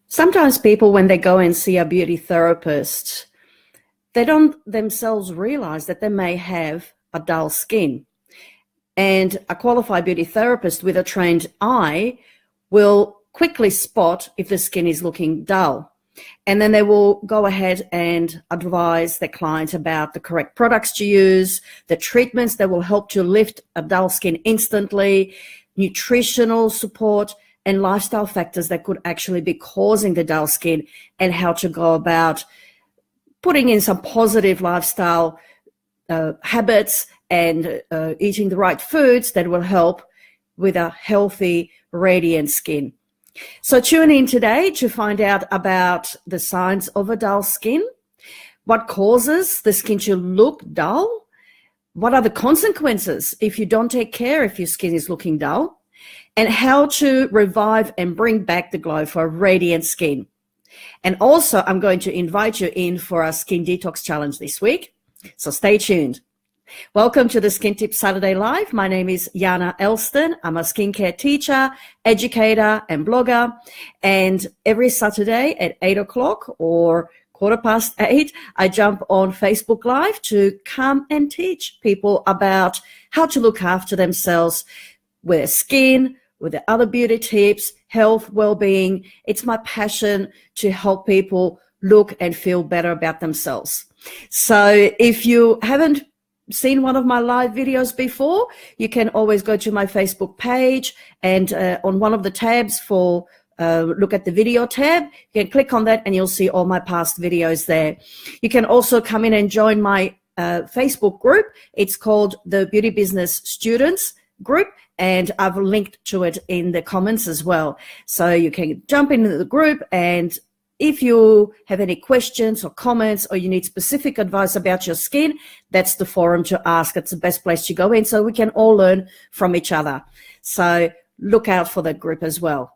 Sometimes people, when they go and see a beauty therapist, they don't themselves realize that they may have a dull skin. And a qualified beauty therapist with a trained eye will quickly spot if the skin is looking dull. And then they will go ahead and advise their client about the correct products to use, the treatments that will help to lift a dull skin instantly, nutritional support, and lifestyle factors that could actually be causing the dull skin, and how to go about putting in some positive lifestyle habits and eating the right foods that will help with a healthy, radiant skin. So tune in today to find out about the signs of a dull skin, what causes the skin to look dull, what are the consequences if you don't take care if your skin is looking dull, and how to revive and bring back the glow for a radiant skin. And also, I'm going to invite you in for our Skin Detox Challenge this week, so stay tuned. Welcome to the Skin Tips Saturday Live. My name is Jana Elston. I'm a skincare teacher, educator, and blogger. And every Saturday at 8 o'clock or 8:15, I jump on Facebook Live to come and teach people about how to look after themselves with their skin, with the other beauty tips, health, well-being. It's my passion to help people look and feel better about themselves. So if you haven't seen one of my live videos before, you can always go to my Facebook page, and on one of the tabs for look at the video tab, you can click on that and you'll see all my past videos there. You can also come in and join my Facebook group. It's called the Beauty Business Students Group, and I've linked to it in the comments as well. So you can jump into the group, and if you have any questions or comments, or you need specific advice about your skin, that's the forum to ask. It's the best place to go in, so we can all learn from each other. So look out for that group as well.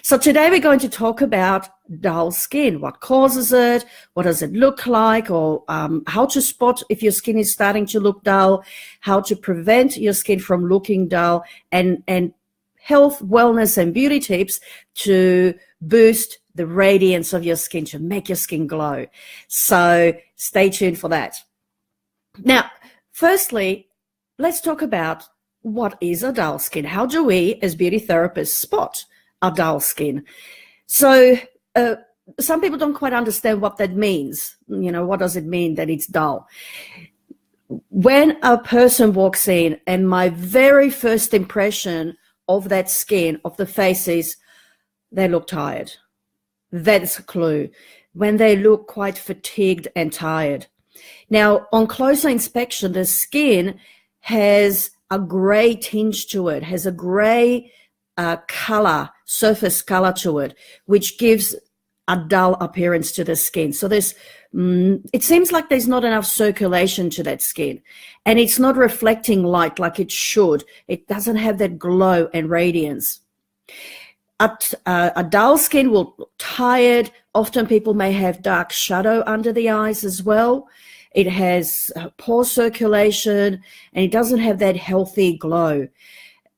So today we're going to talk about dull skin, what causes it, what does it look like, or how to spot if your skin is starting to look dull, how to prevent your skin from looking dull, and health, wellness, and beauty tips to boost the radiance of your skin, to make your skin glow. So stay tuned for that. Now, firstly, let's talk about what is a dull skin. How do we as beauty therapists spot a dull skin? So some people don't quite understand what that means. You know, what does it mean that it's dull? When a person walks in, and my very first impression of that skin, of the face, is they look tired. That's a clue. When they look quite fatigued and tired. Now, on closer inspection, the skin has a gray tinge to it, has a gray color, surface color to it, which gives a dull appearance to the skin. So there's, it seems like there's not enough circulation to that skin, and it's not reflecting light like it should. It doesn't have that glow and radiance. A dull skin will look tired. Often people may have dark shadow under the eyes as well. It has poor circulation, and it doesn't have that healthy glow.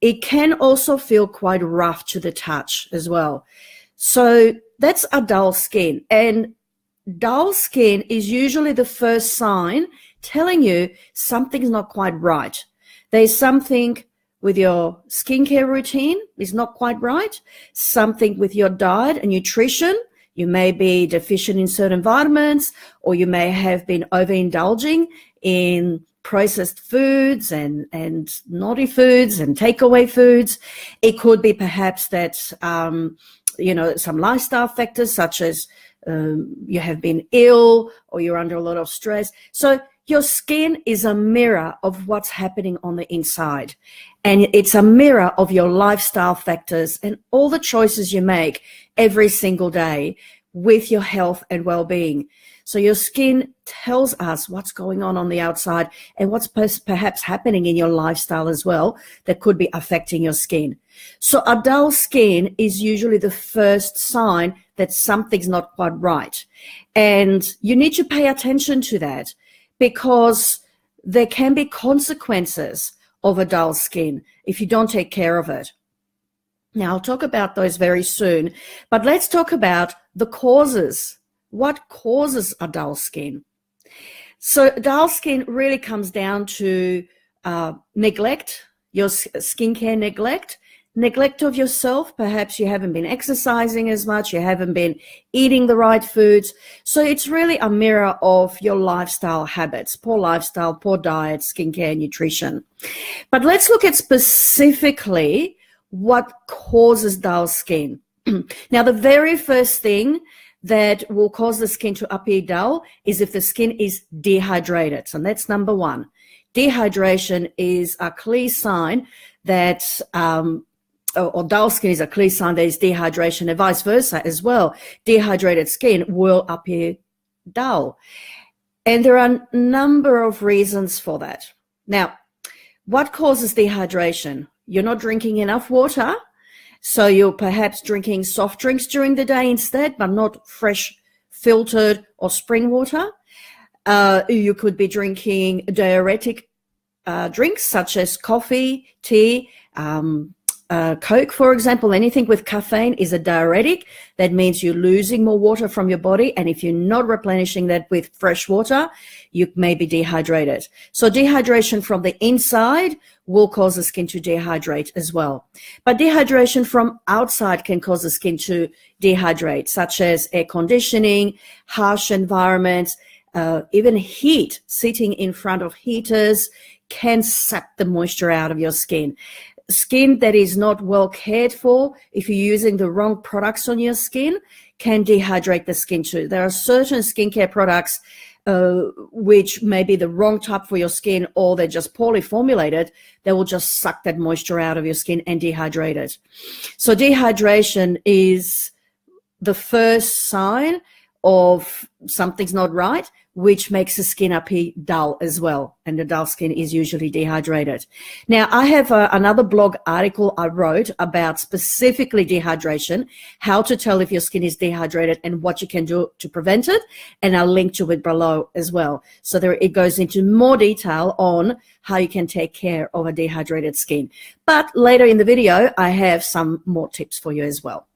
It can also feel quite rough to the touch as well. So that's a dull skin. And dull skin is usually the first sign telling you something's not quite right. There's something with your skincare routine is not quite right, something with your diet and nutrition. You may be deficient in certain vitamins, or you may have been overindulging in processed foods and naughty foods and takeaway foods. It could be perhaps that, some lifestyle factors, such as you have been ill, or you're under a lot of stress. So your skin is a mirror of what's happening on the inside, and it's a mirror of your lifestyle factors and all the choices you make every single day with your health and well-being. So your skin tells us what's going on the outside, and what's perhaps happening in your lifestyle as well that could be affecting your skin. So a dull skin is usually the first sign that something's not quite right. And you need to pay attention to that, because there can be consequences of a dull skin if you don't take care of it. Now, I'll talk about those very soon, but let's talk about the causes. What causes a dull skin? So dull skin really comes down to neglect, your skincare neglect of yourself. Perhaps you haven't been exercising as much, you haven't been eating the right foods. So it's really a mirror of your lifestyle habits, poor lifestyle, poor diet, skincare, nutrition. But let's look at specifically what causes dull skin. Now, the very first thing that will cause the skin to appear dull is if the skin is dehydrated. So that's number one. Dehydration is a clear sign that, or dull skin is a clear sign there is dehydration, and vice versa as well. Dehydrated skin will appear dull. And there are a number of reasons for that. Now, what causes dehydration? You're not drinking enough water. So you're perhaps drinking soft drinks during the day instead, but not fresh, filtered or spring water. You could be drinking diuretic drinks such as coffee, tea, Coke, for example. Anything with caffeine is a diuretic. That means you're losing more water from your body. And if you're not replenishing that with fresh water, you may be dehydrated. So dehydration from the inside will cause the skin to dehydrate as well. But dehydration from outside can cause the skin to dehydrate, such as air conditioning, harsh environments, even heat. Sitting in front of heaters can suck the moisture out of your skin. Skin that is not well cared for, if you're using the wrong products on your skin, can dehydrate the skin too. There are certain skincare products which may be the wrong type for your skin, or they're just poorly formulated, they will just suck that moisture out of your skin and dehydrate it. So dehydration is the first sign of something's not right, which makes the skin appear dull as well. And the dull skin is usually dehydrated. Now, I have another blog article I wrote about specifically dehydration, how to tell if your skin is dehydrated and what you can do to prevent it. And I'll link to it below as well. So there it goes into more detail on how you can take care of a dehydrated skin. But later in the video, I have some more tips for you as well.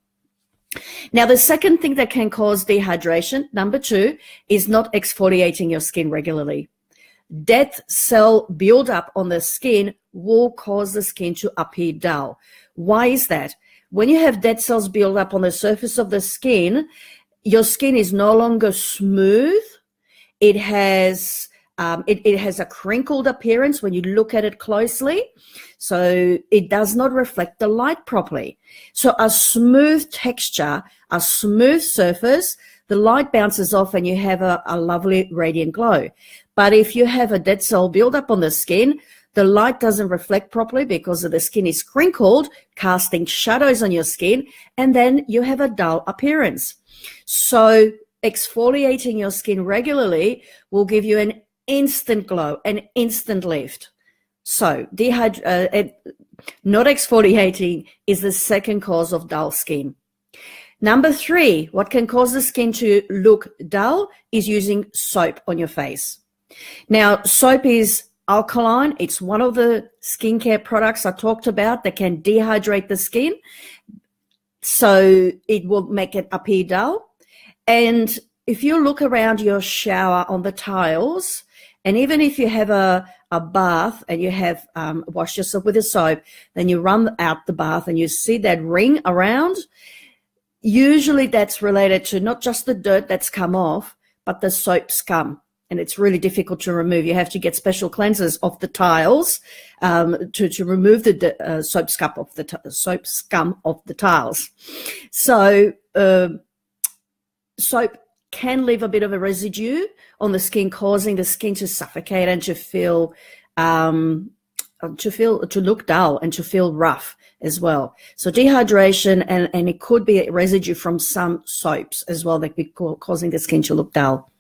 Now, the second thing that can cause dehydration, number 2, is not exfoliating your skin regularly. Dead cell buildup on the skin will cause the skin to appear dull. Why is that? When you have dead cells build up on the surface of the skin, your skin is no longer smooth. It has a crinkled appearance when you look at it closely. So it does not reflect the light properly. So a smooth texture, a smooth surface, the light bounces off and you have a lovely radiant glow. But if you have a dead cell buildup on the skin, the light doesn't reflect properly because the skin is crinkled, casting shadows on your skin, and then you have a dull appearance. So exfoliating your skin regularly will give you an instant glow, an instant lift. So not exfoliating is the second cause of dull skin. Number 3, what can cause the skin to look dull is using soap on your face. Now, soap is alkaline. It's one of the skincare products I talked about that can dehydrate the skin. So it will make it appear dull. And if you look around your shower on the tiles, and even if you have a bath and you have washed yourself with a soap, then you run out the bath and you see that ring around, usually that's related to not just the dirt that's come off, but the soap scum. And it's really difficult to remove. You have to get special cleansers off the tiles to remove the soap scum off the tiles. So soap can leave a bit of a residue on the skin, causing the skin to suffocate and to look dull and to feel rough as well. So dehydration, and it could be a residue from some soaps as well that be causing the skin to look dull.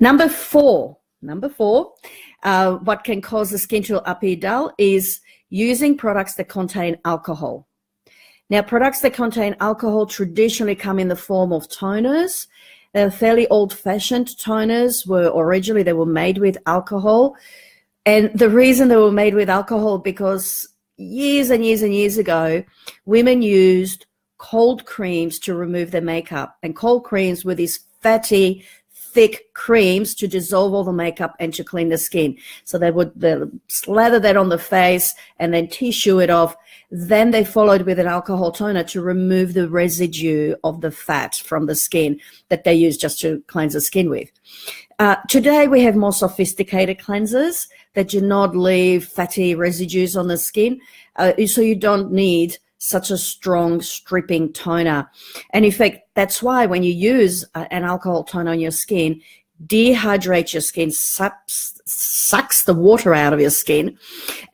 Number four, what can cause the skin to appear dull is using products that contain alcohol. Now, products that contain alcohol traditionally come in the form of toners. They're fairly old-fashioned toners. Originally they were made with alcohol. And the reason they were made with alcohol, because years and years and years ago, women used cold creams to remove the makeup. And cold creams were these fatty, thick creams to dissolve all the makeup and to clean the skin. So they would slather that on the face and then tissue it off. Then they followed with an alcohol toner to remove the residue of the fat from the skin that they use just to cleanse the skin with. Today we have more sophisticated cleansers that do not leave fatty residues on the skin, so you don't need such a strong stripping toner. And in fact, that's why when you use an alcohol toner on your skin, dehydrates your skin, sucks the water out of your skin,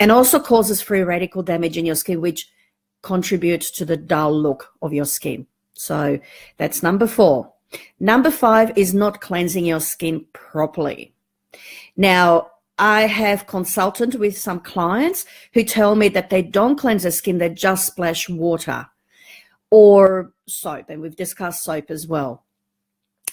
and also causes free radical damage in your skin, which contributes to the dull look of your skin. So that's number 4. Number 5 is not cleansing your skin properly. Now, I have consulted with some clients who tell me that they don't cleanse their skin, they just splash water or soap, and we've discussed soap as well.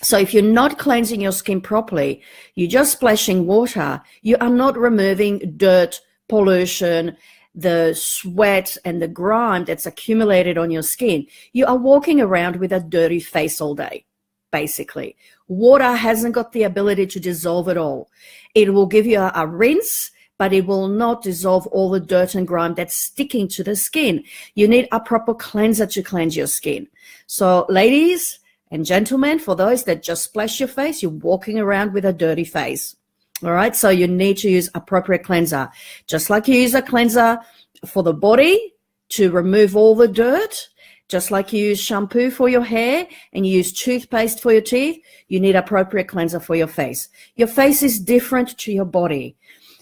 So if you're not cleansing your skin properly, you're just splashing water, you are not removing dirt, pollution, the sweat and the grime that's accumulated on your skin. You are walking around with a dirty face all day, basically. Water hasn't got the ability to dissolve it all. It will give you a rinse, but it will not dissolve all the dirt and grime that's sticking to the skin. You need a proper cleanser to cleanse your skin. So ladies and gentlemen, for those that just splash your face, you're walking around with a dirty face. All right, so you need to use appropriate cleanser. Just like you use a cleanser for the body to remove all the dirt, just like you use shampoo for your hair and you use toothpaste for your teeth, you need appropriate cleanser for your face. Your face is different to your body.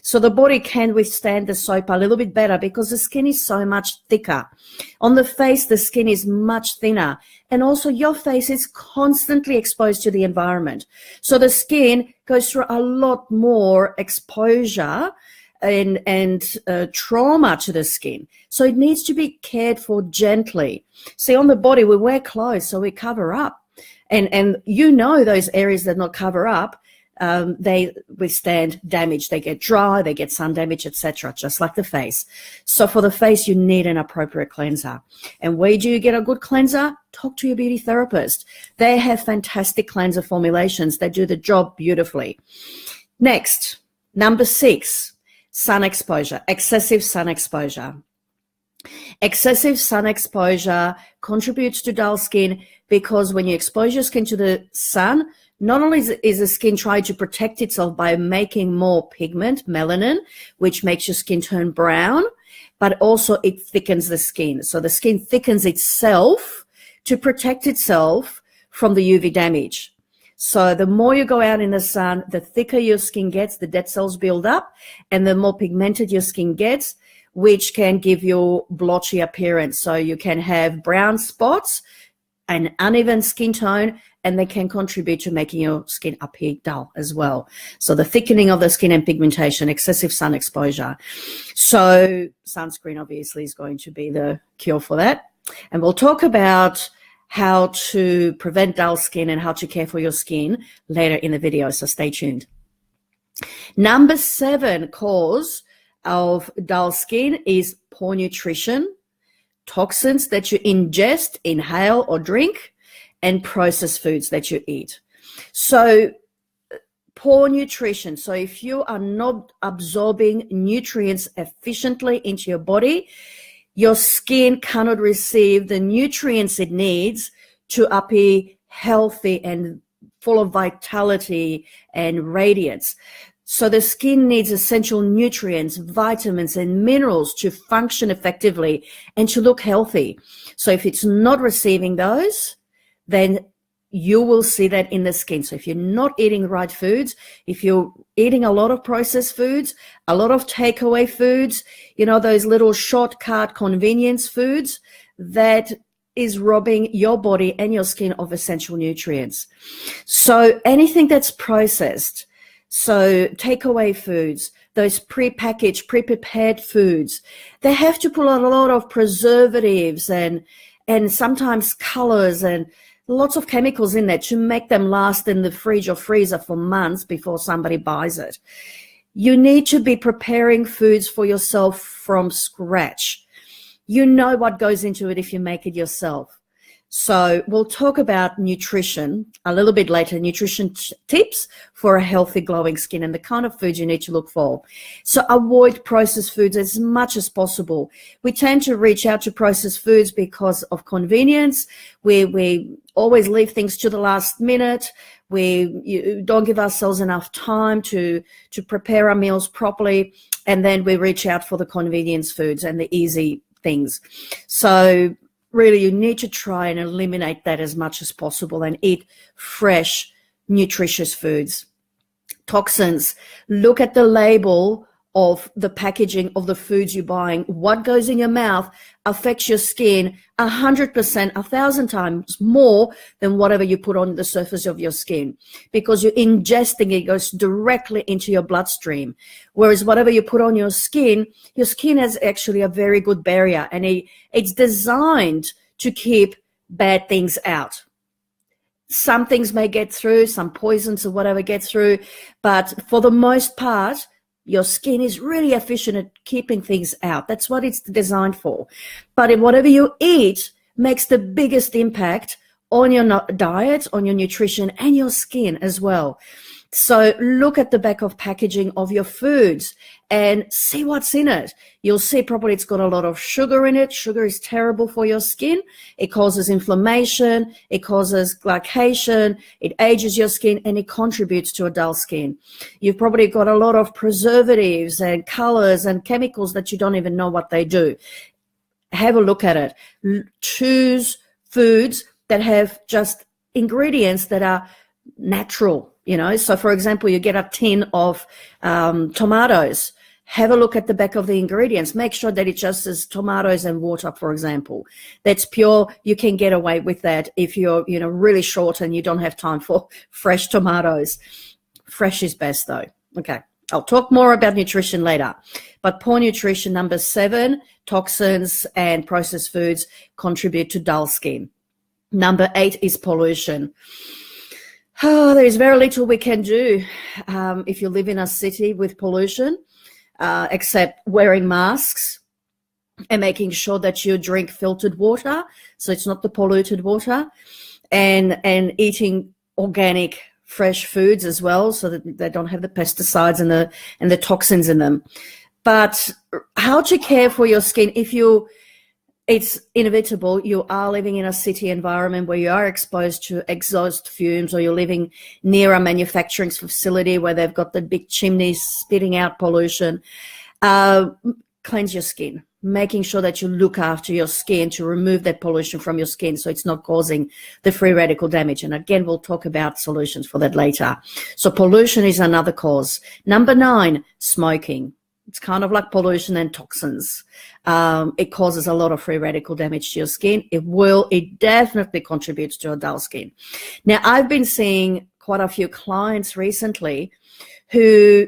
So the body can withstand the soap a little bit better because the skin is so much thicker. On the face, the skin is much thinner. And also your face is constantly exposed to the environment. So the skin goes through a lot more exposure and trauma to the skin. So it needs to be cared for gently. See, on the body, we wear clothes, so we cover up. And you know those areas that not cover up, they withstand damage. They get dry, they get sun damage, etc., just like the face. So for the face, you need an appropriate cleanser. And where do you get a good cleanser? Talk to your beauty therapist. They have fantastic cleanser formulations. They do the job beautifully. Next, number 6, sun exposure, excessive sun exposure. Excessive sun exposure contributes to dull skin because when you expose your skin to the sun, not only is the skin trying to protect itself by making more pigment, melanin, which makes your skin turn brown, but also it thickens the skin. So the skin thickens itself to protect itself from the UV damage. So the more you go out in the sun, the thicker your skin gets, the dead cells build up, and the more pigmented your skin gets, which can give you blotchy appearance. So you can have brown spots, an uneven skin tone, and they can contribute to making your skin appear dull as well. So the thickening of the skin and pigmentation, excessive sun exposure. So sunscreen obviously is going to be the cure for that. And we'll talk about how to prevent dull skin and how to care for your skin later in the video, so stay tuned. Number 7 cause of dull skin is poor nutrition, toxins that you ingest, inhale, or drink, and processed foods that you eat. So poor nutrition. So if you are not absorbing nutrients efficiently into your body, your skin cannot receive the nutrients it needs to appear healthy and full of vitality and radiance. So the skin needs essential nutrients, vitamins, and minerals to function effectively and to look healthy. So if it's not receiving those, then you will see that in the skin. So if you're not eating the right foods, if you're eating a lot of processed foods, a lot of takeaway foods, you know, those little shortcut convenience foods, that is robbing your body and your skin of essential nutrients. So anything that's processed, so takeaway foods, those pre-packaged, pre-prepared foods, they have to put a lot of preservatives and sometimes colors and lots of chemicals in there to make them last in the fridge or freezer for months before somebody buys it. You need to be preparing foods for yourself from scratch. You know what goes into it if you make it yourself. So we'll talk about nutrition a little bit later, nutrition tips for a healthy glowing skin and the kind of foods you need to look for. So avoid processed foods as much as possible. We tend to reach out to processed foods because of convenience. We always leave things to the last minute. We don't give ourselves enough time to prepare our meals properly, and then we reach out for the convenience foods and the easy things. So really, you need to try and eliminate that as much as possible and eat fresh, nutritious foods. Toxins. Look at the label of the packaging of the foods you're buying. What goes in your mouth affects your skin 100%, 1,000 times more than whatever you put on the surface of your skin, because you're ingesting it, goes directly into your bloodstream. Whereas whatever you put on your skin has actually a very good barrier, and it's designed to keep bad things out. Some things may get through, some poisons or whatever get through, but for the most part, your skin is really efficient at keeping things out. That's what it's designed for. But whatever you eat makes the biggest impact on your diet, on your nutrition, and your skin as well. So look at the back of packaging of your foods and see what's in it. You'll see probably it's got a lot of sugar in it. Sugar is terrible for your skin. It causes inflammation. It causes glycation. It ages your skin, and it contributes to a dull skin. You've probably got a lot of preservatives and colors and chemicals that you don't even know what they do. Have a look at it. Choose foods that have just ingredients that are natural. So for example, you get a tin of tomatoes. Have a look at the back of the ingredients. Make sure that it just says tomatoes and water, for example. That's pure. You can get away with that if you're, really short and you don't have time for fresh tomatoes. Fresh is best though. Okay. I'll talk more about nutrition later. But poor nutrition, number 7, toxins and processed foods contribute to dull skin. Number 8 is pollution. There is very little we can do if you live in a city with pollution, except wearing masks and making sure that you drink filtered water, so it's not the polluted water, and eating organic, fresh foods as well, so that they don't have the pesticides and the toxins in them. But how to care for your skin it's inevitable. You are living in a city environment where you are exposed to exhaust fumes, or you're living near a manufacturing facility where they've got the big chimneys spitting out pollution. Cleanse your skin, making sure that you look after your skin to remove that pollution from your skin so it's not causing the free radical damage. And again, we'll talk about solutions for that later. So pollution is another cause. Number 9, smoking. It's kind of like pollution and toxins. It causes a lot of free radical damage to your skin. It definitely contributes to a dull skin. Now, I've been seeing quite a few clients recently who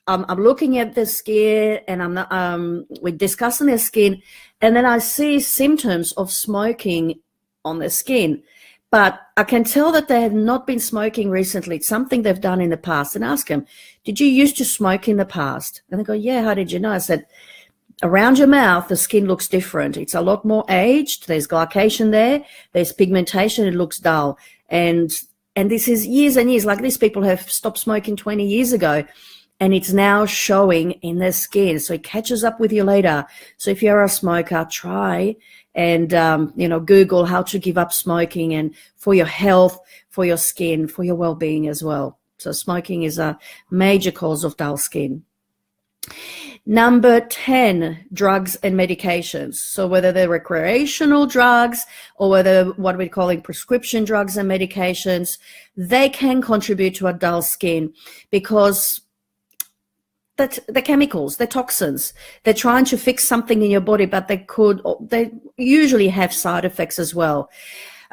I'm looking at their skin, and we're discussing their skin, and then I see symptoms of smoking on their skin. But I can tell that they have not been smoking recently. It's something they've done in the past. And ask them, did you used to smoke in the past? And they go, yeah, how did you know? I said, around your mouth, the skin looks different. It's a lot more aged. There's glycation there. There's pigmentation. It looks dull. And this is years and years. Like, these people have stopped smoking 20 years ago, and it's now showing in their skin. So it catches up with you later. So if you're a smoker, try and, Google how to give up smoking, and for your health, for your skin, for your well-being as well. So smoking is a major cause of dull skin. Number 10, drugs and medications. So whether they're recreational drugs or whether what we're calling prescription drugs and medications, they can contribute to a dull skin because the chemicals, the toxins, they're trying to fix something in your body, but they usually have side effects as well.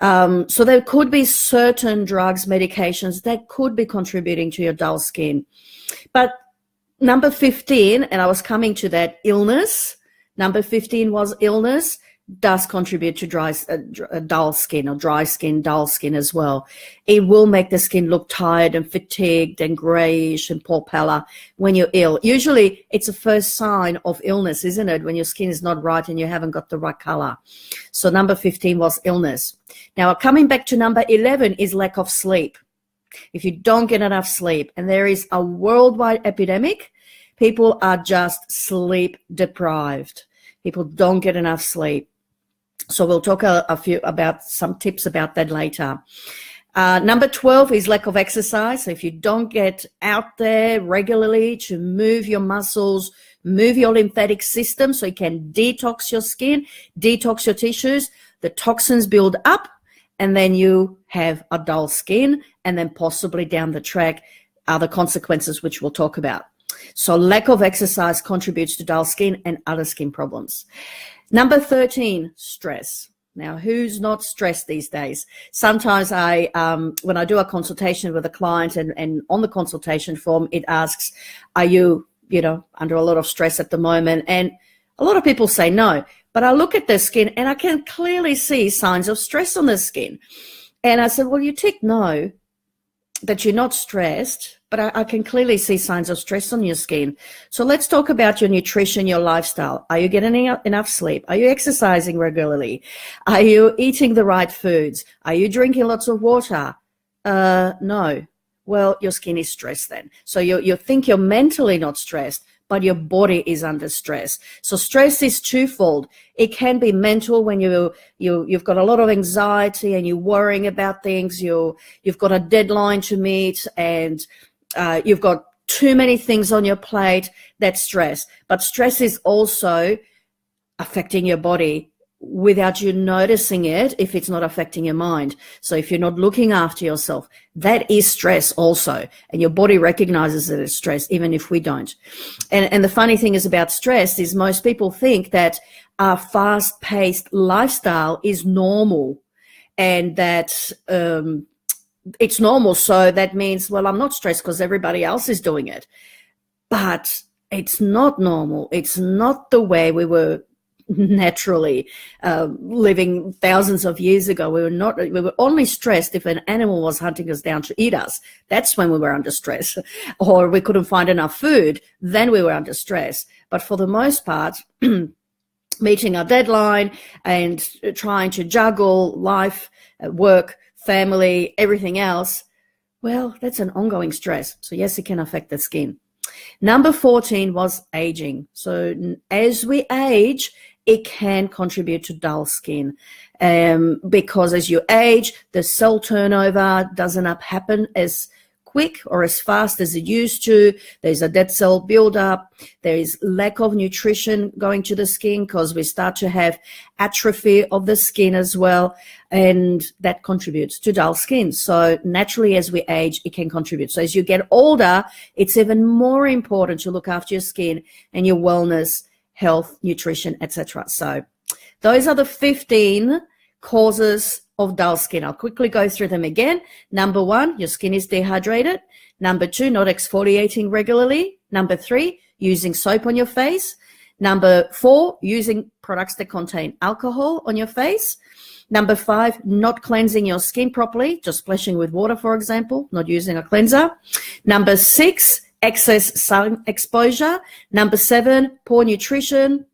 So there could be certain drugs, medications that could be contributing to your dull skin. But number 15, and I was coming to that, illness. Number 15 was illness. does contribute to dull skin, or dry skin, dull skin as well. It will make the skin look tired and fatigued and grayish and poor pallor when you're ill. Usually it's a first sign of illness, isn't it, when your skin is not right and you haven't got the right color. So number 15 was illness. Now, coming back to number 11 is lack of sleep. If you don't get enough sleep, and there is a worldwide epidemic, people are just sleep deprived. People don't get enough sleep. So we'll talk about some tips about that later. Number 12 is lack of exercise. So if you don't get out there regularly to move your muscles, move your lymphatic system so you can detox your skin, detox your tissues, the toxins build up, and then you have a dull skin, and then possibly down the track other consequences, which we'll talk about. So lack of exercise contributes to dull skin and other skin problems. Number 13, stress. Now, who's not stressed these days? Sometimes when I do a consultation with a client, and on the consultation form, it asks, are you, under a lot of stress at the moment? And a lot of people say no, but I look at their skin and I can clearly see signs of stress on their skin. And I said, well, you tick no, that you're not stressed, but I can clearly see signs of stress on your skin. So let's talk about your nutrition, your lifestyle. Are you getting enough sleep? Are you exercising regularly? Are you eating the right foods? Are you drinking lots of water? No. Well, your skin is stressed then. So you think you're mentally not stressed, but your body is under stress. So stress is twofold. It can be mental when you've got a lot of anxiety and you're worrying about things. You've got a deadline to meet, and you've got too many things on your plate. That's stress. But stress is also affecting your body without you noticing it if it's not affecting your mind. So if you're not looking after yourself, that is stress also. And your body recognizes it as stress, even if we don't. And the funny thing is about stress is most people think that our fast-paced lifestyle is normal, and that it's normal. So that means, well, I'm not stressed because everybody else is doing it. But it's not normal. It's not the way we were naturally living thousands of years ago. We were only stressed if an animal was hunting us down to eat us. That's when we were under stress. Or we couldn't find enough food, then we were under stress. But for the most part, meeting our deadline and trying to juggle life, work, family, everything else, well, that's an ongoing stress. So yes, it can affect the skin. Number 14 was aging. So as we age, it can contribute to dull skin, because as you age, the cell turnover doesn't happen as quick or as fast as it used to. There's a dead cell buildup. There is lack of nutrition going to the skin because we start to have atrophy of the skin as well, and that contributes to dull skin. So naturally, as we age, it can contribute. So as you get older, it's even more important to look after your skin and your wellness, health, nutrition, etc. So those are the 15 causes of dull skin. I'll quickly go through them again. Number 1, your skin is dehydrated. Number 2, not exfoliating regularly. Number 3, using soap on your face. Number 4, using products that contain alcohol on your face. Number 5, not cleansing your skin properly, just splashing with water, for example, not using a cleanser. Number 6, excess sun exposure. Number 7, poor nutrition,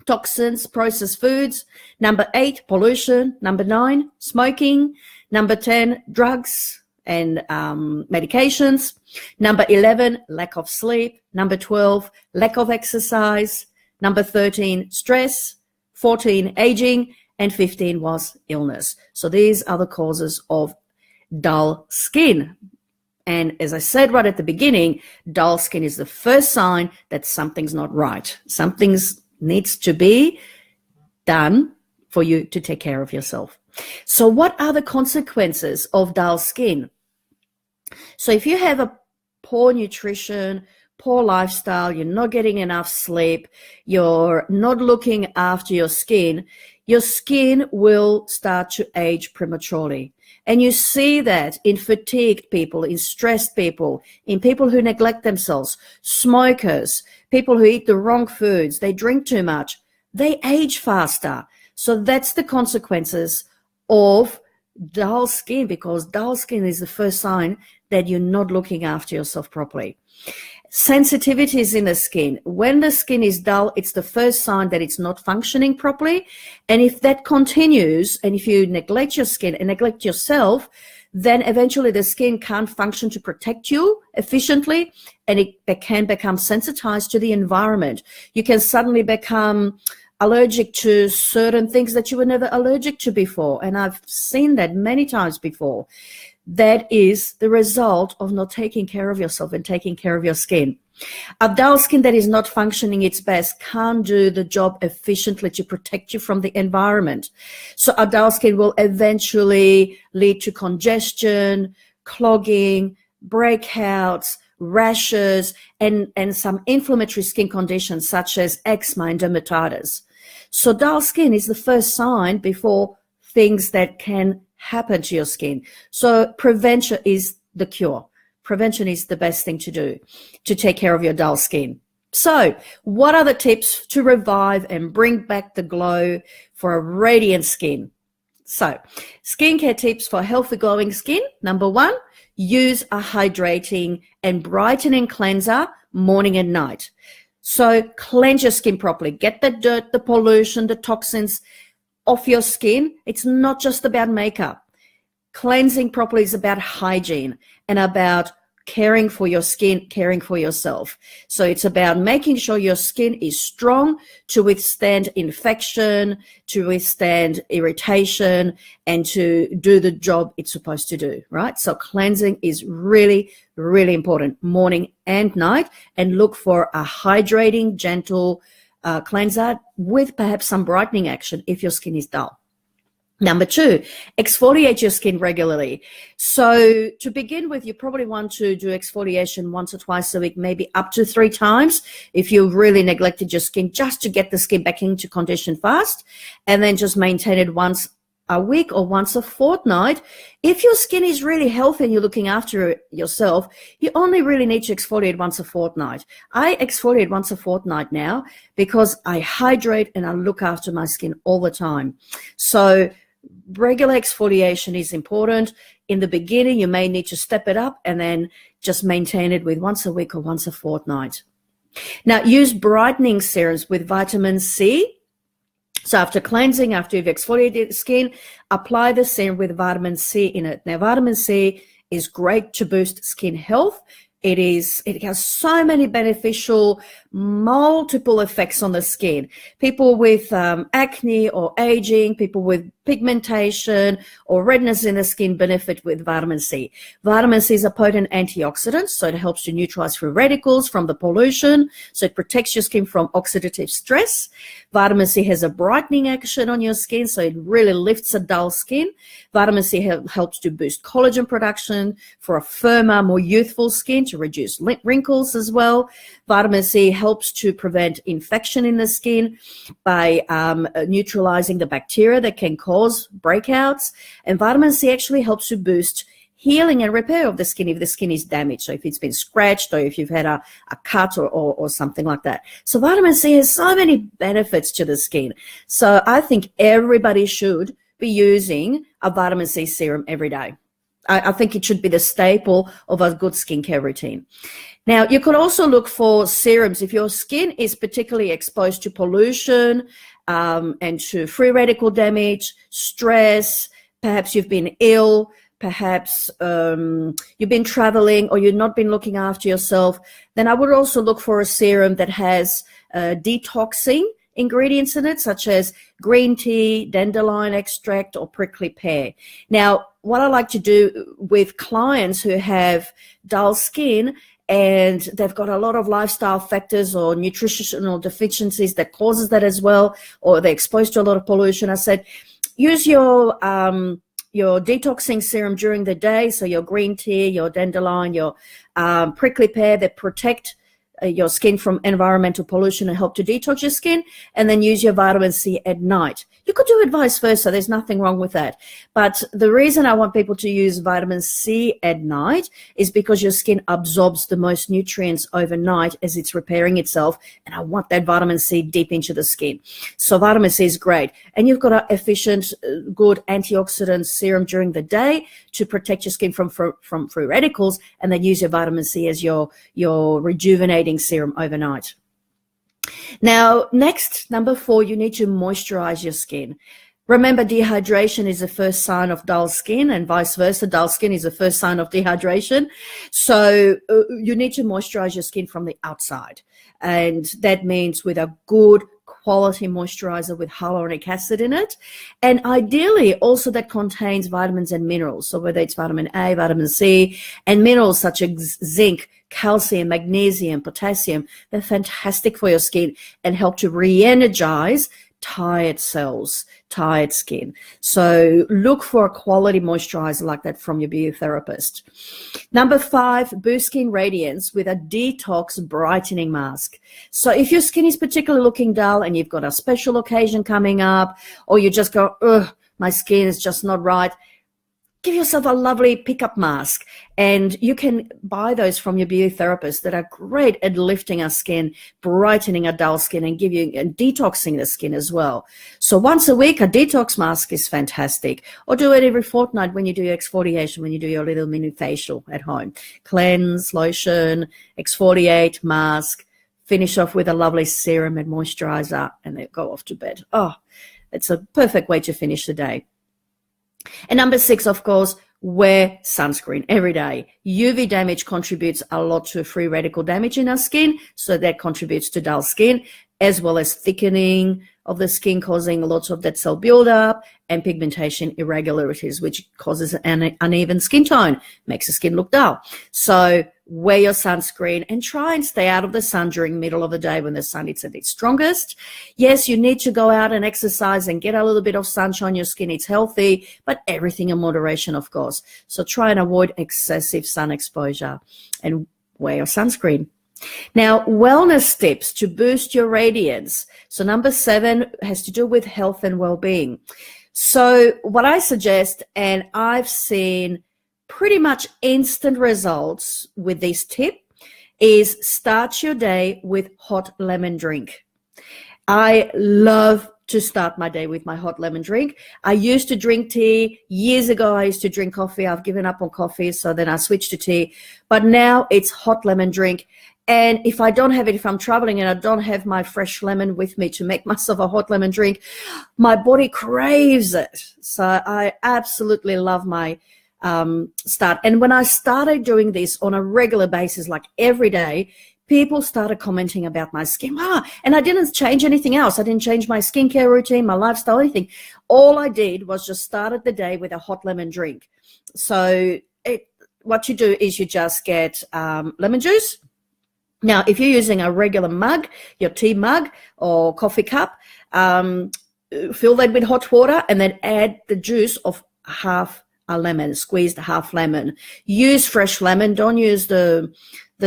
toxins, processed foods. Number 8, pollution. Number 9, smoking. Number 10, drugs and medications. Number 11, lack of sleep. Number 12, lack of exercise. Number 13, stress. 14, aging. And 15 was illness. So these are the causes of dull skin. And as I said right at the beginning, dull skin is the first sign that something's not right. Something needs to be done for you to take care of yourself. So what are the consequences of dull skin? So if you have a poor nutrition, poor lifestyle, you're not getting enough sleep, you're not looking after your skin will start to age prematurely. And you see that in fatigued people, in stressed people, in people who neglect themselves, smokers, people who eat the wrong foods, they drink too much, they age faster. So that's the consequences of dull skin, because dull skin is the first sign that you're not looking after yourself properly. Sensitivities in the skin. When the skin is dull, it's the first sign that it's not functioning properly. And if that continues, and if you neglect your skin and neglect yourself, then eventually the skin can't function to protect you efficiently, and it can become sensitized to the environment. You can suddenly become allergic to certain things that you were never allergic to before. And I've seen that many times before. That is the result of not taking care of yourself and taking care of your skin. A dull skin that is not functioning its best can't do the job efficiently to protect you from the environment. So a dull skin will eventually lead to congestion, clogging, breakouts, rashes, and some inflammatory skin conditions such as eczema and dermatitis. So dull skin is the first sign before things that can happen to your skin. So prevention is the cure. Prevention is the best thing to do to take care of your dull skin. So what are the tips to revive and bring back the glow for a radiant skin? So skincare tips for healthy glowing skin. Number 1, use a hydrating and brightening cleanser morning and night. So cleanse your skin properly. Get the dirt, the pollution, the toxins off your skin. It's not just about makeup. Cleansing properly is about hygiene and about caring for your skin, caring for yourself. So it's about making sure your skin is strong to withstand infection, to withstand irritation, and to do the job it's supposed to do, right? So cleansing is really, really important, morning and night, and look for a hydrating, gentle cleanser with perhaps some brightening action if your skin is dull. Number 2, exfoliate your skin regularly. So to begin with, you probably want to do exfoliation once or twice a week, maybe up to 3 times if you really neglected your skin, just to get the skin back into condition fast, and then just maintain it once a week or once a fortnight. If your skin is really healthy and you're looking after yourself, you only really need to exfoliate once a fortnight. I exfoliate once a fortnight now because I hydrate and I look after my skin all the time. So regular exfoliation is important. In the beginning, you may need to step it up and then just maintain it with once a week or once a fortnight. Now, use brightening serums with vitamin C. So after cleansing, after you've exfoliated the skin, apply the serum with vitamin C in it. Now, vitamin C is great to boost skin health. It has so many beneficial, multiple effects on the skin. People with acne or aging, people with pigmentation or redness in the skin benefit with vitamin C. Vitamin C is a potent antioxidant, so it helps to neutralize free radicals from the pollution, so it protects your skin from oxidative stress. Vitamin C has a brightening action on your skin, so it really lifts a dull skin. Vitamin C helps to boost collagen production for a firmer, more youthful skin, to reduce wrinkles as well. Vitamin C helps to prevent infection in the skin by neutralizing the bacteria that can cause breakouts. And vitamin C actually helps to boost healing and repair of the skin if the skin is damaged. So if it's been scratched or if you've had a cut or something like that. So vitamin C has so many benefits to the skin. So I think everybody should be using a vitamin C serum every day. I think it should be the staple of a good skincare routine. Now, you could also look for serums if your skin is particularly exposed to pollution and to free radical damage, stress, perhaps you've been ill, perhaps you've been traveling or you've not been looking after yourself. Then I would also look for a serum that has detoxing ingredients in it, such as green tea, dandelion extract, or prickly pear. Now, what I like to do with clients who have dull skin and they've got a lot of lifestyle factors or nutritional deficiencies that causes that as well, or they're exposed to a lot of pollution, I said, use your detoxing serum during the day, so your green tea, your dandelion, your prickly pear, that protect your skin from environmental pollution and help to detox your skin, and then use your vitamin C at night. You could do it vice versa. There's nothing wrong with that. But the reason I want people to use vitamin C at night is because your skin absorbs the most nutrients overnight as it's repairing itself, and I want that vitamin C deep into the skin. So vitamin C is great. And you've got an efficient, good antioxidant serum during the day to protect your skin from free radicals, and then use your vitamin C as your rejuvenating serum overnight. Now, next, number 4, you need to moisturize your skin. Remember, dehydration is the first sign of dull skin, and vice versa. Dull skin is the first sign of dehydration. So you need to moisturize your skin from the outside. And that means with a good quality moisturizer with hyaluronic acid in it, and ideally also that contains vitamins and minerals. So whether it's vitamin A, vitamin C, and minerals such as zinc, calcium, magnesium, potassium, they're fantastic for your skin and help to re-energize tired cells, tired skin. So look for a quality moisturizer like that from your beauty therapist. Number 5, boost skin radiance with a detox brightening mask. So if your skin is particularly looking dull and you've got a special occasion coming up, or you just go, ugh, my skin is just not right, give yourself a lovely pickup mask, and you can buy those from your beauty therapist that are great at lifting our skin, brightening our dull skin, and detoxing the skin as well. So once a week, a detox mask is fantastic, or do it every fortnight when you do your exfoliation, when you do your little mini facial at home. Cleanse, lotion, exfoliate, mask, finish off with a lovely serum and moisturizer, and then go off to bed. Oh, it's a perfect way to finish the day. And number 6, of course, wear sunscreen every day. UV damage contributes a lot to free radical damage in our skin, so that contributes to dull skin, as well as thickening of the skin, causing lots of dead cell buildup, and pigmentation irregularities, which causes an uneven skin tone, makes the skin look dull. So wear your sunscreen and try and stay out of the sun during middle of the day when the sun is at its strongest. Yes, you need to go out and exercise and get a little bit of sunshine on your skin. It's healthy, but everything in moderation, of course. So try and avoid excessive sun exposure and wear your sunscreen. Now, wellness tips to boost your radiance. So number 7 has to do with health and well-being. So what I suggest, and I've seen pretty much instant results with this tip, is start your day with hot lemon drink. I love to start my day with my hot lemon drink. I used to drink tea. Years ago, I used to drink coffee. I've given up on coffee, so then I switched to tea. But now it's hot lemon drink. And if I don't have it, if I'm traveling and I don't have my fresh lemon with me to make myself a hot lemon drink, my body craves it. So I absolutely love my start. And when I started doing this on a regular basis, like every day, people started commenting about my skin. And I didn't change anything else. I didn't change my skincare routine, my lifestyle, anything. All I did was just started the day with a hot lemon drink. So what you do is you just get lemon juice. Now, if you're using a regular mug, your tea mug or coffee cup, fill that with hot water and then add the juice of half a lemon, squeezed half lemon. Use fresh lemon. Don't use the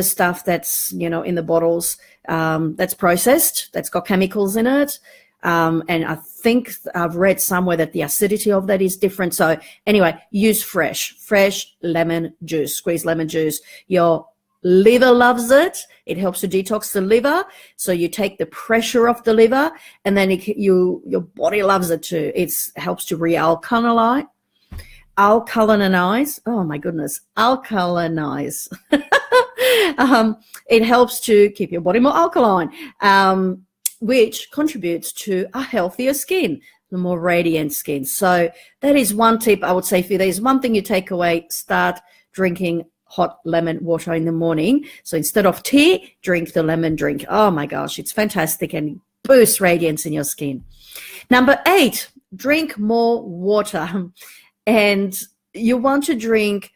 stuff that's, in the bottles, that's processed, that's got chemicals in it. And I think I've read somewhere that the acidity of that is different. So anyway, use fresh lemon juice, squeeze lemon juice. Your liver loves it. It helps to detox the liver. So you take the pressure off the liver, and then your body loves it too. It helps to alkalinize. Oh my goodness, alkalinize. It helps to keep your body more alkaline, which contributes to a healthier skin, the more radiant skin. So that is one tip I would say for you. There's one thing you take away: start drinking hot lemon water in the morning. So instead of tea, drink the lemon drink. Oh my gosh, it's fantastic and boosts radiance in your skin. Number 8, drink more water. And you want to drink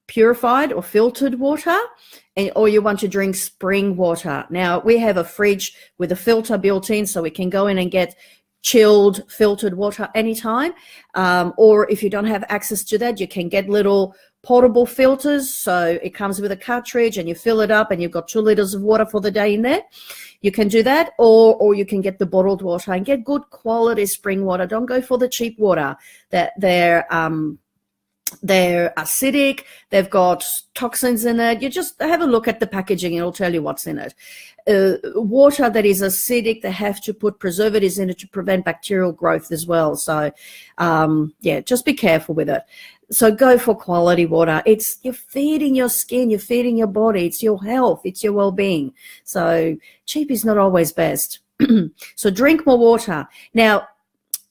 purified or filtered water, or you want to drink spring water. Now, we have a fridge with a filter built in, so we can go in and get chilled filtered water anytime. Or if you don't have access to that, you can get little portable filters. So it comes with a cartridge and you fill it up and you've got 2 liters of water for the day in there. You can do that, or you can get the bottled water and get good quality spring water. Don't go for the cheap water. That they're acidic, they've got toxins in it. You just have a look at the packaging, it'll tell you what's in it. Water that is acidic, they have to put preservatives in it to prevent bacterial growth as well. So, yeah, just be careful with it. So go for quality water. You're feeding your skin, you're feeding your body, it's your health, it's your well-being. So cheap is not always best. So drink more water. Now,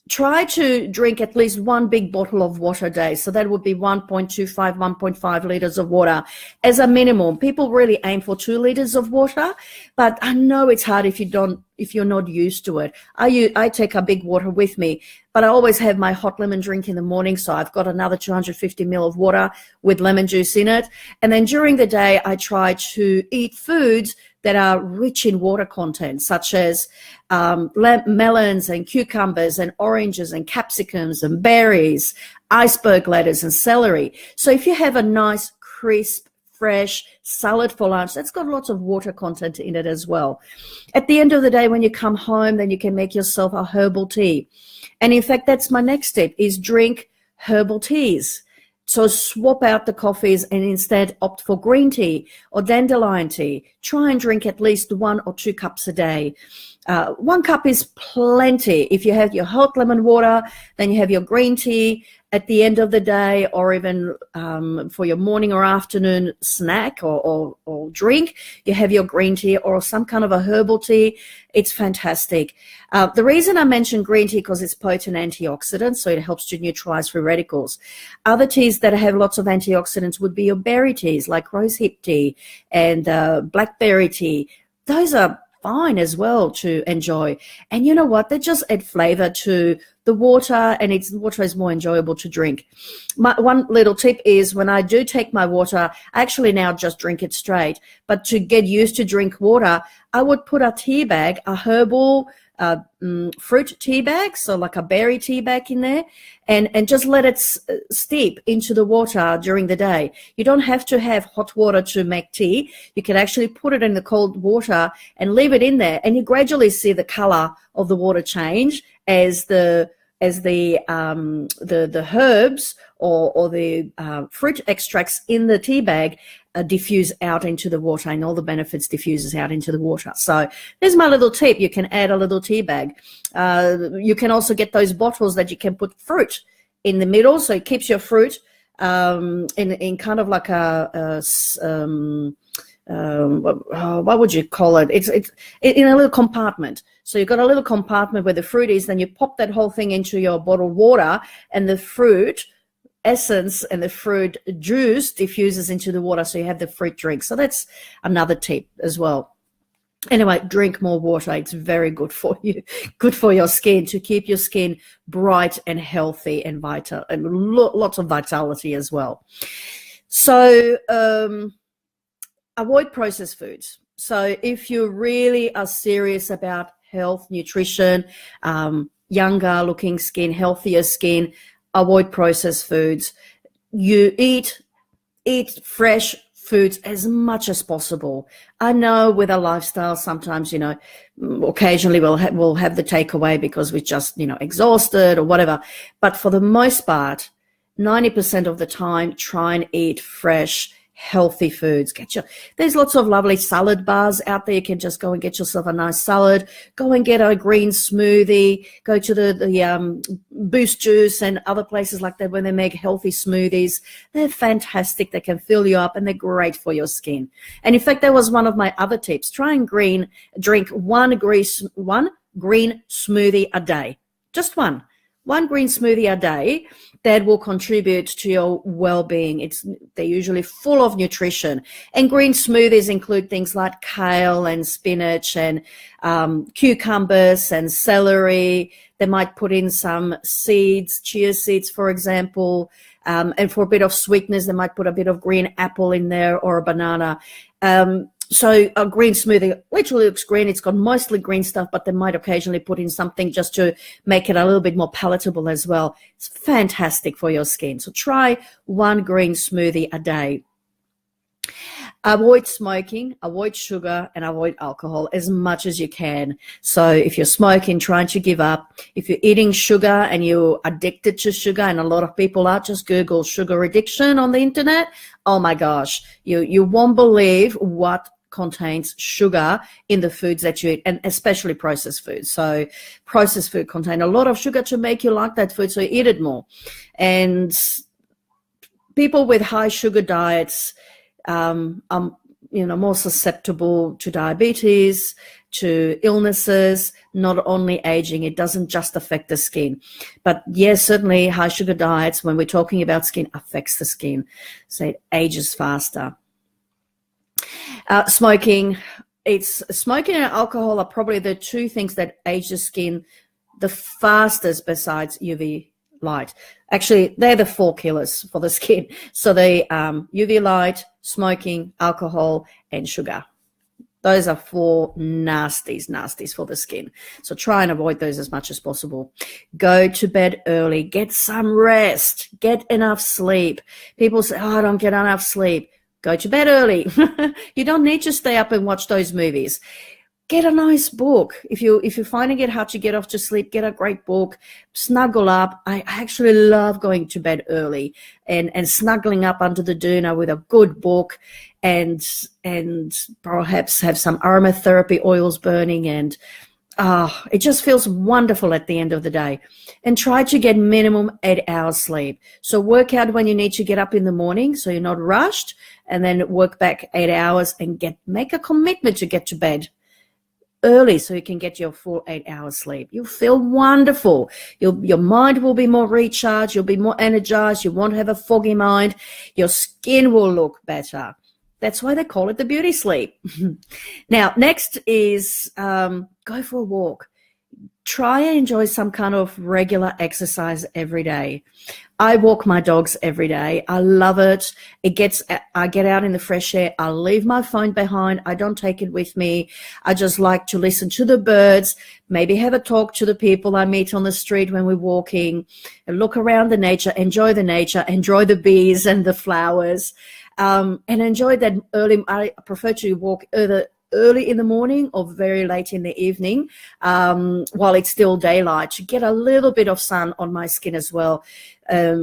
try to drink at least 1 big bottle of water a day. So that would be 1.25, 1.5 liters of water as a minimum. People really aim for 2 liters of water, but I know it's hard if you're not used to it. I take a big water with me, but I always have my hot lemon drink in the morning. So I've got another 250 ml of water with lemon juice in it. And then during the day, I try to eat foods that are rich in water content, such as melons and cucumbers and oranges and capsicums and berries, iceberg lettuce and celery. So if you have a nice, crisp, fresh salad for lunch, that's got lots of water content in it as well. At the end of the day, when you come home, then you can make yourself a herbal tea. And in fact, that's my next tip, is drink herbal teas. So swap out the coffees and instead opt for green tea or dandelion tea. Try and drink at least 1 or 2 cups a day. 1 cup is plenty. If you have your hot lemon water, then you have your green tea at the end of the day, or even for your morning or afternoon snack or drink, you have your green tea or some kind of a herbal tea. It's fantastic. The reason I mention green tea because it's potent antioxidant, so it helps to neutralize free radicals. Other teas that have lots of antioxidants would be your berry teas, like rosehip tea and blackberry tea. Those are fine as well to enjoy. And you know what? They just add flavor to the water, and water is more enjoyable to drink. One little tip is when I do take my water, I actually now just drink it straight. But to get used to drink water, I would put a tea bag, a herbal fruit tea bag, so like a berry tea bag in there, and just let it steep into the water during the day. You don't have to have hot water to make tea. You can actually put it in the cold water and leave it in there, and you gradually see the color of the water change as the herbs or the fruit extracts in the tea bag diffuse out into the water, and all the benefits diffuses out into the water. So there's my little tip. You can add a little tea bag. You can also get those bottles that you can put fruit in the middle, so it keeps your fruit in kind of like what would you call it? It's in a little compartment. So you've got a little compartment where the fruit is, then you pop that whole thing into your bottled water, and the fruit essence and the fruit juice diffuses into the water, so you have the fruit drink. So that's another tip as well. Anyway, drink more water. It's very good for you, good for your skin, to keep your skin bright and healthy and vital, and lots of vitality as well. So avoid processed foods. So if you really are serious about health, nutrition, younger looking skin, healthier skin, avoid processed foods. You eat fresh foods as much as possible. I know with our lifestyle, sometimes, occasionally we'll have the takeaway because we're just, exhausted or whatever. But for the most part, 90% of the time, try and eat fresh, healthy foods. There's lots of lovely salad bars out there. You can just go and get yourself a nice salad. Go and get a green smoothie. Go to the Boost Juice and other places like that where they make healthy smoothies. They're fantastic. They can fill you up and they're great for your skin. And in fact, that was one of my other tips. Try and drink one green smoothie a day. Just one green smoothie a day. That will contribute to your well-being. They're usually full of nutrition. And green smoothies include things like kale and spinach and cucumbers and celery. They might put in some seeds, chia seeds, for example. And for a bit of sweetness, they might put a bit of green apple in there or a banana. So a green smoothie literally looks green. It's got mostly green stuff, but they might occasionally put in something just to make it a little bit more palatable as well. It's fantastic for your skin. So try one green smoothie a day. Avoid smoking, avoid sugar, and avoid alcohol as much as you can. So if you're smoking, trying to give up. If you're eating sugar and you're addicted to sugar, and a lot of people are, just Google sugar addiction on the internet. Oh my gosh, you won't believe what contains sugar in the foods that you eat, and especially processed foods. So processed food contain a lot of sugar to make you like that food, so you eat it more. And people with high sugar diets more susceptible to diabetes, to illnesses, not only aging. It doesn't just affect the skin. But yes, certainly high sugar diets, when we're talking about skin, affects the skin. So it ages faster. Smoking and alcohol are probably the two things that age the skin the fastest besides UV light. Actually, they're the four killers for the skin. So the UV light, smoking, alcohol, and sugar. Those are four nasties for the skin. So try and avoid those as much as possible. Go to bed early. Get some rest. Get enough sleep. People say, I don't get enough sleep. Go to bed early. You don't need to stay up and watch those movies. Get a nice book. If you're finding it hard to get off to sleep, get a great book. Snuggle up. I actually love going to bed early and snuggling up under the doona with a good book and perhaps have some aromatherapy oils burning, and it just feels wonderful at the end of the day. And try to get minimum 8 hours sleep. So work out when you need to get up in the morning so you're not rushed, and then work back 8 hours and make a commitment to get to bed early so you can get your full 8 hours sleep. You'll feel wonderful. Your mind will be more recharged. You'll be more energized. You won't have a foggy mind. Your skin will look better. That's why they call it the beauty sleep. Now, next is go for a walk. Try and enjoy some kind of regular exercise every day. I walk my dogs every day. I love it. I get out in the fresh air. I leave my phone behind. I don't take it with me. I just like to listen to the birds, maybe have a talk to the people I meet on the street when we're walking, and look around the nature, enjoy the bees and the flowers, and enjoy that early. I prefer to walk either early in the morning or very late in the evening, while it's still daylight, to get a little bit of sun on my skin as well,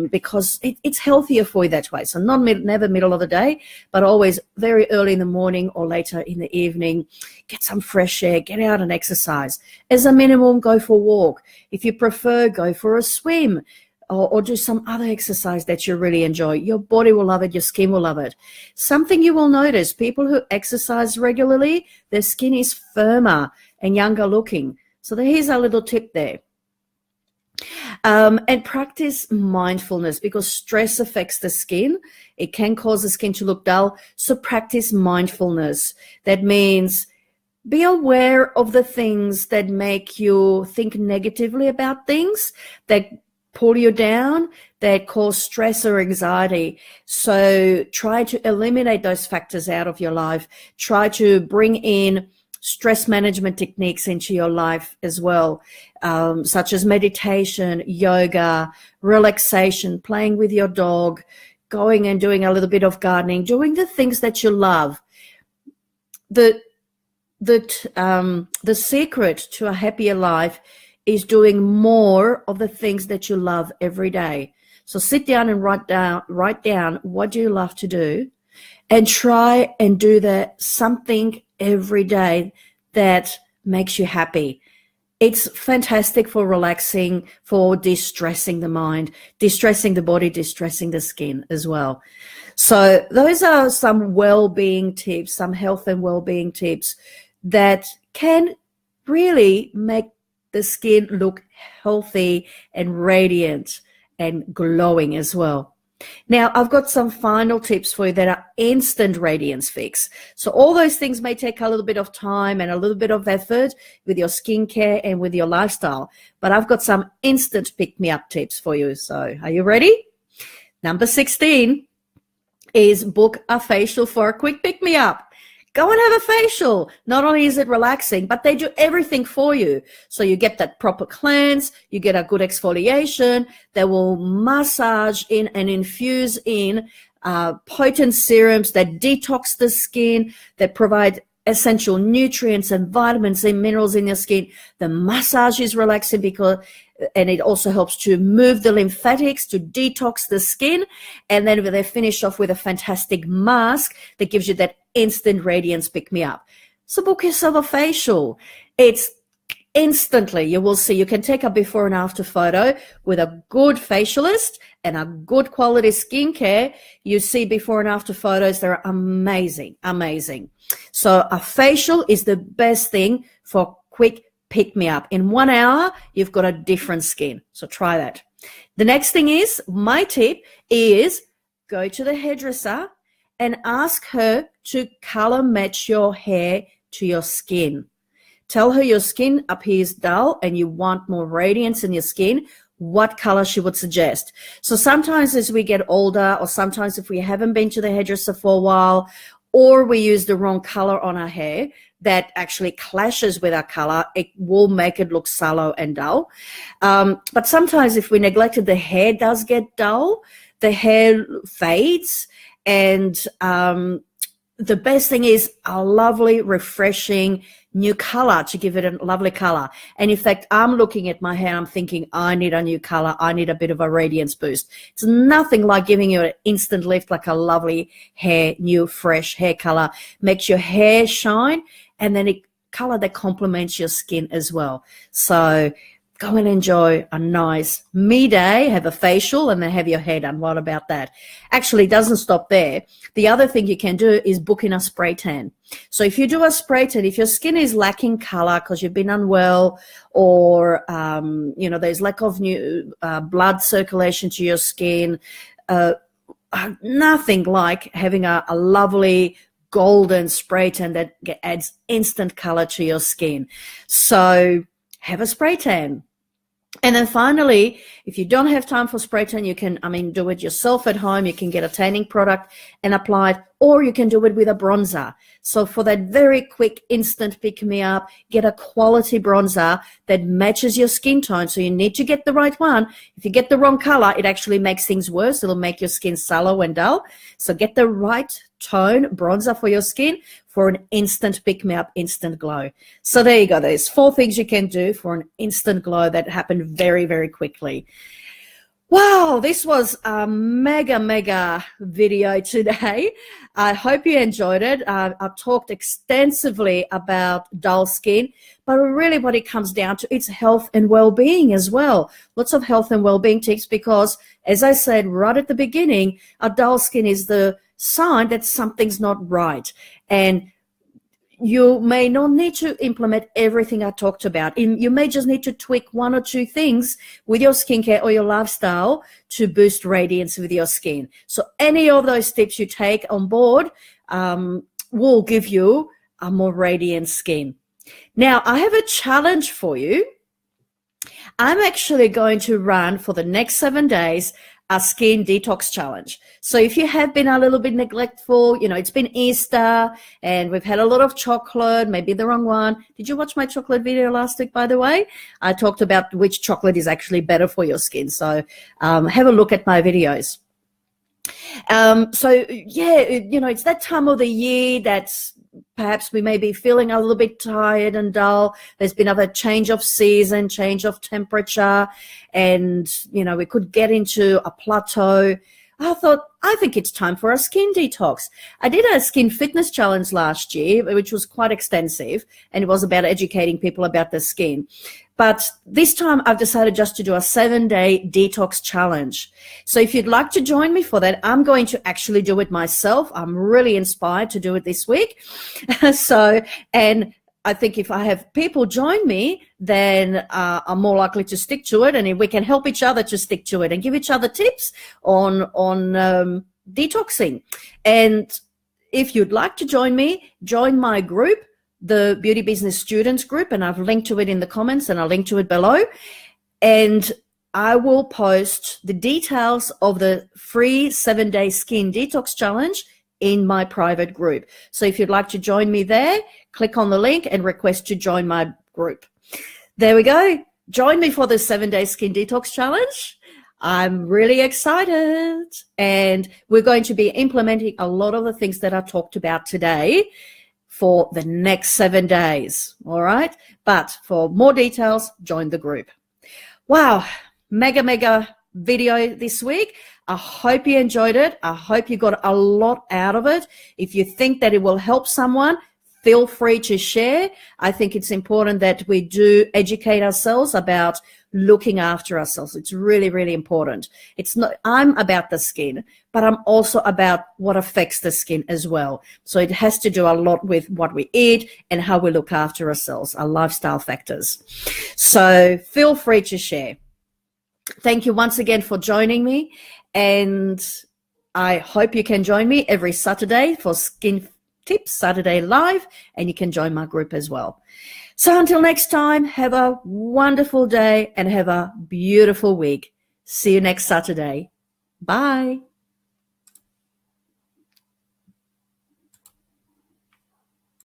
because it's healthier for you that way. So never middle of the day, but always very early in the morning or later in the evening. Get some fresh air, get out and exercise. As a minimum, go for a walk. If you prefer, go for a swim. Or do some other exercise that you really enjoy. Your body will love it. Your skin will love it. Something you will notice, people who exercise regularly, their skin is firmer and younger looking. So here's a little tip there. And practice mindfulness, because stress affects the skin. It can cause the skin to look dull. So practice mindfulness. That means be aware of the things that make you think negatively about things, that pull you down, that cause stress or anxiety. So try to eliminate those factors out of your life. Try to bring in stress management techniques into your life as well, such as meditation, yoga, relaxation, playing with your dog, going and doing a little bit of gardening, doing the things that you love. The secret to a happier life is doing more of the things that you love every day. So sit down and write down what do you love to do, and try and do that something every day that makes you happy. It's fantastic for relaxing, for distressing the mind, distressing the body, distressing the skin as well. So those are some well-being tips, some health and well-being tips that can really make the skin look healthy and radiant and glowing as well. Now, I've got some final tips for you that are instant radiance fix. So all those things may take a little bit of time and a little bit of effort with your skincare and with your lifestyle, but I've got some instant pick-me-up tips for you. So are you ready? Number 16 is book a facial for a quick pick-me-up. go and have a facial. Not only is it relaxing, but they do everything for you. So you get that proper cleanse, you get a good exfoliation. They will massage in and infuse in potent serums that detox the skin, that provide essential nutrients and vitamins and minerals in your skin. The massage is relaxing and it also helps to move the lymphatics to detox the skin. And then they finish off with a fantastic mask that gives you that instant radiance pick-me-up. So book yourself a facial. It's instantly, you will see, you can take a before and after photo with a good facialist and a good quality skincare. You see before and after photos, they're amazing, amazing. So a facial is the best thing for quick pick-me-up. In 1 hour, you've got a different skin. So try that. The next thing is, my tip is go to the hairdresser and ask her to color match your hair to your skin. Tell her your skin appears dull and you want more radiance in your skin, what color she would suggest. So sometimes as we get older, or sometimes if we haven't been to the hairdresser for a while, or we use the wrong color on our hair that actually clashes with our color, it will make it look sallow and dull. But sometimes if we neglected, the hair does get dull, the hair fades, and the best thing is a lovely, refreshing new color to give it a lovely color. And in fact, I'm looking at my hair, I'm thinking, I need a new color. I need a bit of a radiance boost. It's nothing like giving you an instant lift, like a lovely hair, new, fresh hair color. Makes your hair shine, and then a color that complements your skin as well. So go and enjoy a nice me day, have a facial, and then have your hair done. What about that? Actually, it doesn't stop there. The other thing you can do is book in a spray tan. So if you do a spray tan, if your skin is lacking color because you've been unwell, or there's lack of new blood circulation to your skin, nothing like having a lovely golden spray tan that adds instant color to your skin. So have a spray tan. And then finally, if you don't have time for spray tan, you can, do it yourself at home. You can get a tanning product and apply it, or you can do it with a bronzer. So for that very quick, instant pick-me-up, get a quality bronzer that matches your skin tone. So you need to get the right one. If you get the wrong color, it actually makes things worse. It'll make your skin sallow and dull. So get the right tone bronzer for your skin for an instant pick-me-up, instant glow. So there you go. There's 4 things you can do for an instant glow that happen very, very quickly. Wow, this was a mega video today. I hope you enjoyed it. I've talked extensively about dull skin, but really what it comes down to, it's health and well-being as well. Lots of health and well-being tips, because as I said right at the beginning, a dull skin is the sign that something's not right. And you may not need to implement everything I talked about. You may just need to tweak 1 or 2 things with your skincare or your lifestyle to boost radiance with your skin. So any of those tips you take on board will give you a more radiant skin. Now, I have a challenge for you. I'm actually going to run for the next 7 days a skin detox challenge. So if you have been a little bit neglectful, it's been Easter and we've had a lot of chocolate, maybe the wrong one. Did you watch my chocolate video last week, by the way? I talked about which chocolate is actually better for your skin. So have a look at my videos. It's that time of the year that's perhaps we may be feeling a little bit tired and dull. There's been a change of season, change of temperature, and, we could get into a plateau. I think it's time for a skin detox. I did a skin fitness challenge last year, which was quite extensive, and it was about educating people about their skin. But this time I've decided just to do a 7-day detox challenge. So if you'd like to join me for that, I'm going to actually do it myself. I'm really inspired to do it this week. And I think if I have people join me, then I'm more likely to stick to it, and if we can help each other to stick to it and give each other tips on detoxing. And if you'd like to join me, join my group, the Beauty Business Students group, and I've linked to it in the comments, and I'll link to it below. And I will post the details of the free 7-day skin detox challenge in my private group. So if you'd like to join me there, click on the link and request to join my group. There we go. Join me for the 7-day skin detox challenge. I'm really excited, and we're going to be implementing a lot of the things that I talked about today for the next 7 days. All right. But for more details, join the group. Wow. Mega video this week. I hope you enjoyed it. I hope you got a lot out of it. If you think that it will help someone, feel free to share. I think it's important that we do educate ourselves about looking after ourselves. It's really important. It's not, I'm about the skin, but I'm also about what affects the skin as well. So it has to do a lot with what we eat and how we look after ourselves, our lifestyle factors. So feel free to share. Thank you once again for joining me, and I hope you can join me every Saturday for Skin Tips Saturday Live, and you can join my group as well. So until next time, have a wonderful day and have a beautiful week. See you next Saturday. Bye.